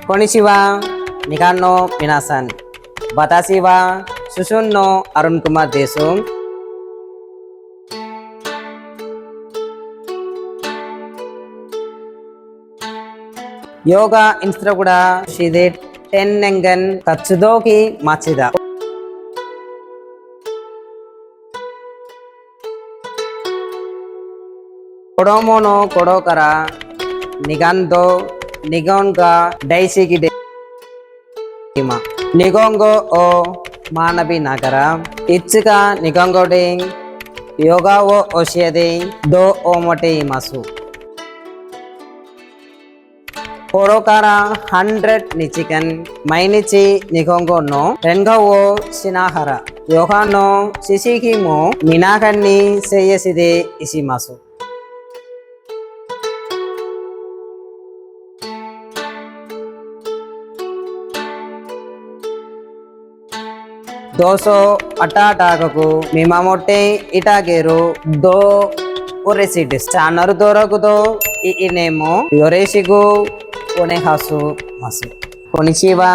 Konnichiwa, Nikan no minasan. Watashi wa Sushun no Arun Kumar desu. Yoga instructor Shide Tennengen Katsudoki Machida. Kodomo no Kodokara Nigando Nigonga Daisiki Dema Nigongo o Manabi Nagara Ichika Nigongo Ding Yoga wo Oshiede Do Omote Imasu Korokara 100 Nichiken Mainichi Nigongo no Renga wo Shinahara Yoga no Shishiki mo Minakan ni Seyeside Ishimasu Doso atataku mimamote itageru do oresidis chanaru dorakudo inemo yoreshigu onehasu masu. Konnichiwa.